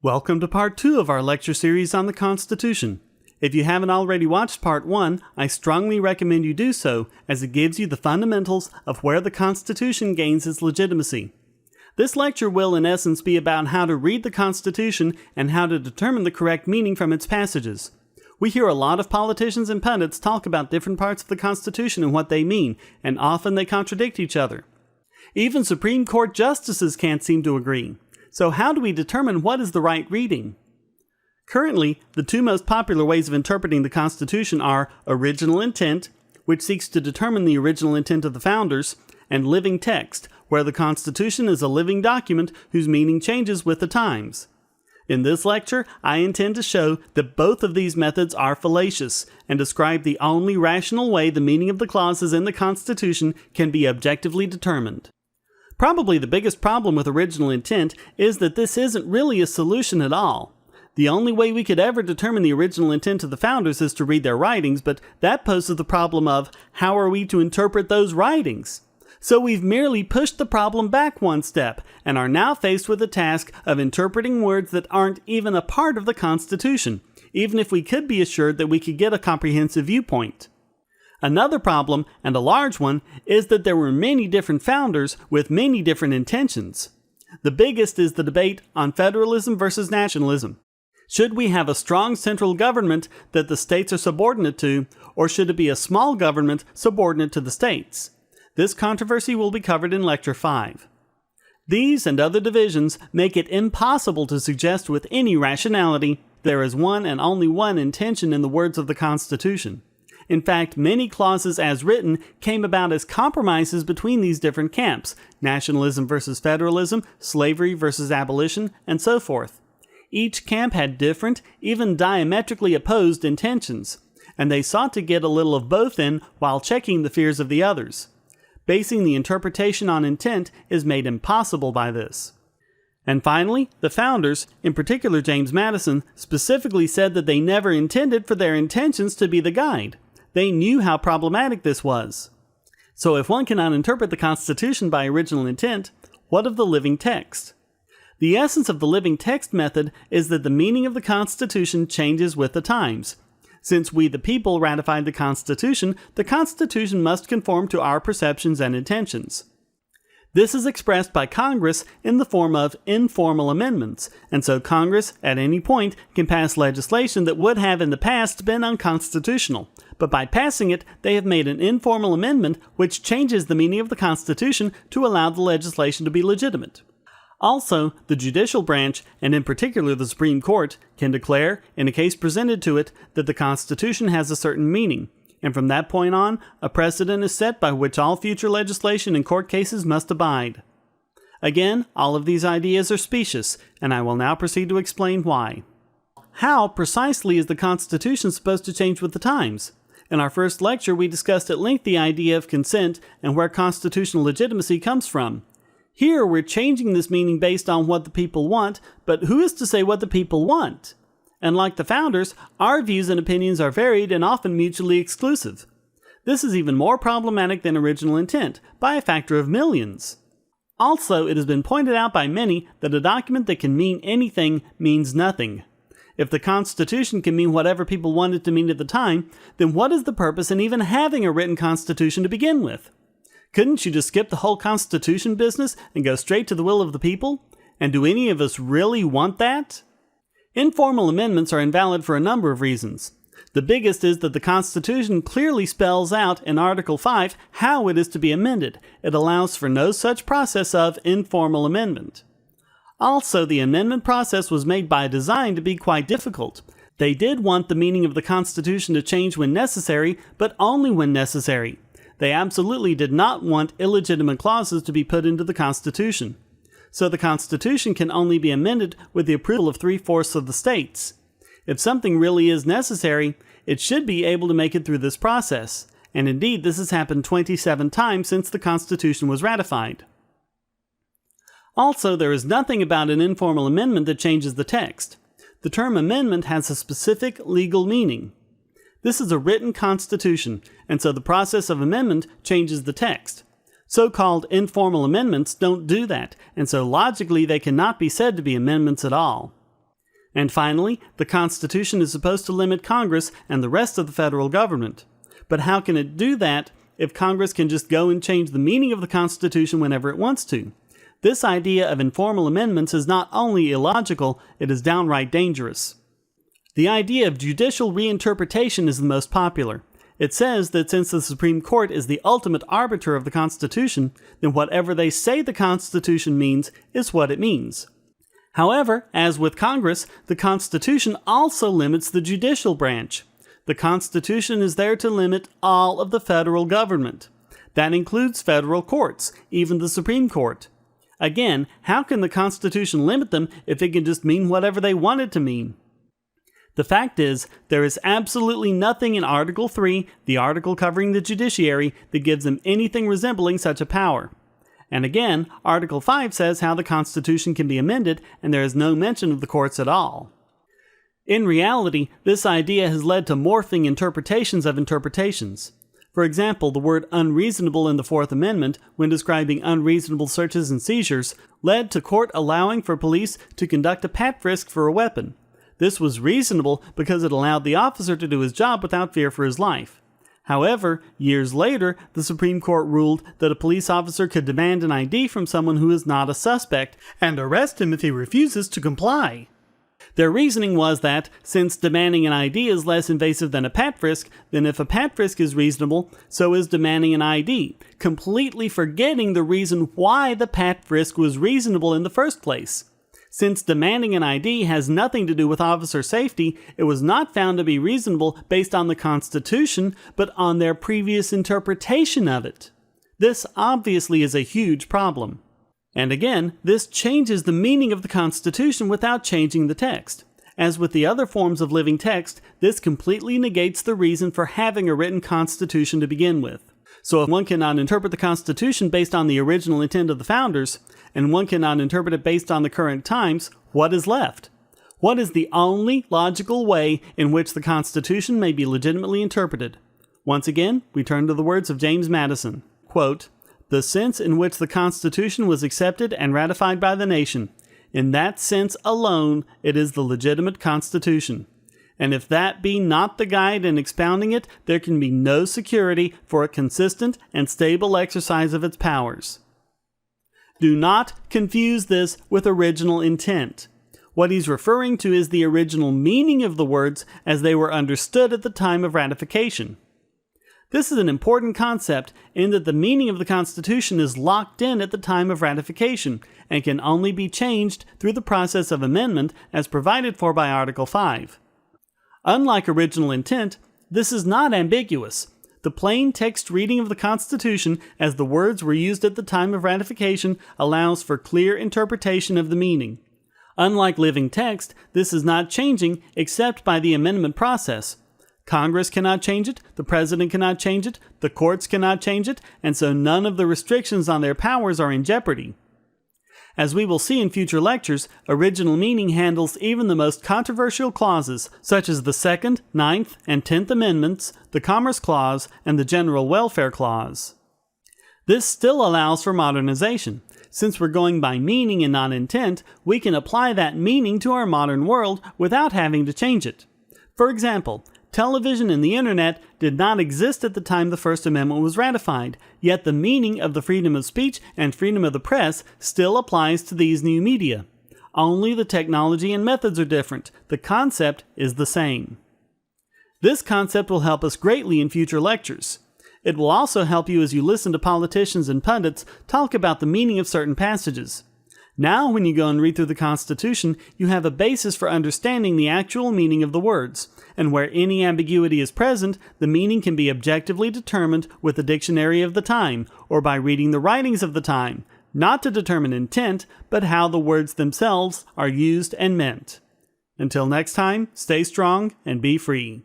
Welcome to part 2 of our lecture series on the Constitution. If you haven't already watched part 1, I strongly recommend you do so, as it gives you the fundamentals of where the Constitution gains its legitimacy. This lecture will in essence be about how to read the Constitution and how to determine the correct meaning from its passages. We hear a lot of politicians and pundits talk about different parts of the Constitution and what they mean, and often they contradict each other. Even Supreme Court justices can't seem to agree. So how do we determine what is the right reading? Currently, the two most popular ways of interpreting the Constitution are original intent, which seeks to determine the original intent of the founders, and living text, where the Constitution is a living document whose meaning changes with the times. In this lecture, I intend to show that both of these methods are fallacious and describe the only rational way the meaning of the clauses in the Constitution can be objectively determined. Probably the biggest problem with original intent is that this isn't really a solution at all. The only way we could ever determine the original intent of the founders is to read their writings, but that poses the problem of how are we to interpret those writings? So we've merely pushed the problem back one step and are now faced with the task of interpreting words that aren't even a part of the Constitution, even if we could be assured that we could get a comprehensive viewpoint. Another problem, and a large one, is that there were many different founders with many different intentions. The biggest is the debate on federalism versus nationalism. Should we have a strong central government that the states are subordinate to, or should it be a small government subordinate to the states? This controversy will be covered in Lecture 5. These and other divisions make it impossible to suggest with any rationality there is one and only one intention in the words of the Constitution. In fact, many clauses as written came about as compromises between these different camps, nationalism versus federalism, slavery versus abolition, and so forth. Each camp had different, even diametrically opposed intentions, and they sought to get a little of both in while checking the fears of the others. Basing the interpretation on intent is made impossible by this. And finally, the founders, in particular James Madison, specifically said that they never intended for their intentions to be the guide. They knew how problematic this was. So if one cannot interpret the Constitution by original intent, what of the living text? The essence of the living text method is that the meaning of the Constitution changes with the times. Since we the people ratified the Constitution must conform to our perceptions and intentions. This is expressed by Congress in the form of informal amendments, and so Congress, at any point, can pass legislation that would have in the past been unconstitutional, but by passing it, they have made an informal amendment which changes the meaning of the Constitution to allow the legislation to be legitimate. Also, the judicial branch, and in particular the Supreme Court, can declare, in a case presented to it, that the Constitution has a certain meaning, and from that point on, a precedent is set by which all future legislation and court cases must abide. Again, all of these ideas are specious, and I will now proceed to explain why. How precisely is the Constitution supposed to change with the times? In our first lecture, we discussed at length the idea of consent and where constitutional legitimacy comes from. Here, we're changing this meaning based on what the people want, but who is to say what the people want? And like the founders, our views and opinions are varied and often mutually exclusive. This is even more problematic than original intent, by a factor of millions. Also, it has been pointed out by many that a document that can mean anything means nothing. If the Constitution can mean whatever people want it to mean at the time, then what is the purpose in even having a written Constitution to begin with? Couldn't you just skip the whole Constitution business and go straight to the will of the people? And do any of us really want that? Informal amendments are invalid for a number of reasons. The biggest is that the Constitution clearly spells out in Article 5 how it is to be amended. It allows for no such process of informal amendment. Also, the amendment process was made by design to be quite difficult. They did want the meaning of the Constitution to change when necessary, but only when necessary. They absolutely did not want illegitimate clauses to be put into the Constitution. So the Constitution can only be amended with the approval of 3/4 of the states. If something really is necessary, it should be able to make it through this process. And indeed, this has happened 27 times since the Constitution was ratified. Also, there is nothing about an informal amendment that changes the text. The term amendment has a specific legal meaning. This is a written Constitution, and so the process of amendment changes the text. So-called informal amendments don't do that, and so logically they cannot be said to be amendments at all. And finally, the Constitution is supposed to limit Congress and the rest of the federal government. But how can it do that if Congress can just go and change the meaning of the Constitution whenever it wants to? This idea of informal amendments is not only illogical, it is downright dangerous. The idea of judicial reinterpretation is the most popular. It says that since the Supreme Court is the ultimate arbiter of the Constitution, then whatever they say the Constitution means is what it means. However, as with Congress, the Constitution also limits the judicial branch. The Constitution is there to limit all of the federal government. That includes federal courts, even the Supreme Court. Again, how can the Constitution limit them if it can just mean whatever they want it to mean? The fact is, there is absolutely nothing in Article 3, the article covering the judiciary, that gives them anything resembling such a power. And again, Article 5 says how the Constitution can be amended, and there is no mention of the courts at all. In reality, this idea has led to morphing interpretations of interpretations. For example, the word unreasonable in the Fourth Amendment, when describing unreasonable searches and seizures, led to court allowing for police to conduct a pat frisk for a weapon. This was reasonable because it allowed the officer to do his job without fear for his life. However, years later, the Supreme Court ruled that a police officer could demand an ID from someone who is not a suspect and arrest him if he refuses to comply. Their reasoning was that, since demanding an ID is less invasive than a pat frisk, then if a pat frisk is reasonable, so is demanding an ID, completely forgetting the reason why the pat frisk was reasonable in the first place. Since demanding an ID has nothing to do with officer safety, it was not found to be reasonable based on the Constitution, but on their previous interpretation of it. This obviously is a huge problem. And again, this changes the meaning of the Constitution without changing the text. As with the other forms of living text, this completely negates the reason for having a written Constitution to begin with. So if one cannot interpret the Constitution based on the original intent of the founders, and one cannot interpret it based on the current times, what is left? What is the only logical way in which the Constitution may be legitimately interpreted? Once again, we turn to the words of James Madison. Quote, "The sense in which the Constitution was accepted and ratified by the nation. In that sense alone, it is the legitimate Constitution. And if that be not the guide in expounding it, there can be no security for a consistent and stable exercise of its powers." Do not confuse this with original intent. What he's referring to is the original meaning of the words as they were understood at the time of ratification. This is an important concept in that the meaning of the Constitution is locked in at the time of ratification and can only be changed through the process of amendment as provided for by Article 5. Unlike original intent, this is not ambiguous. The plain text reading of the Constitution, as the words were used at the time of ratification, allows for clear interpretation of the meaning. Unlike living text, this is not changing except by the amendment process. Congress cannot change it, the President cannot change it, the courts cannot change it, and so none of the restrictions on their powers are in jeopardy. As we will see in future lectures, original meaning handles even the most controversial clauses, such as the 2nd, 9th, and 10th Amendments, the Commerce Clause, and the General Welfare Clause. This still allows for modernization. Since we're going by meaning and not intent, we can apply that meaning to our modern world without having to change it. For example, television and the internet did not exist at the time the First Amendment was ratified, yet the meaning of the freedom of speech and freedom of the press still applies to these new media. Only the technology and methods are different. The concept is the same. This concept will help us greatly in future lectures. It will also help you as you listen to politicians and pundits talk about the meaning of certain passages. Now, when you go and read through the Constitution, you have a basis for understanding the actual meaning of the words, and where any ambiguity is present, the meaning can be objectively determined with the dictionary of the time, or by reading the writings of the time, not to determine intent, but how the words themselves are used and meant. Until next time, stay strong and be free.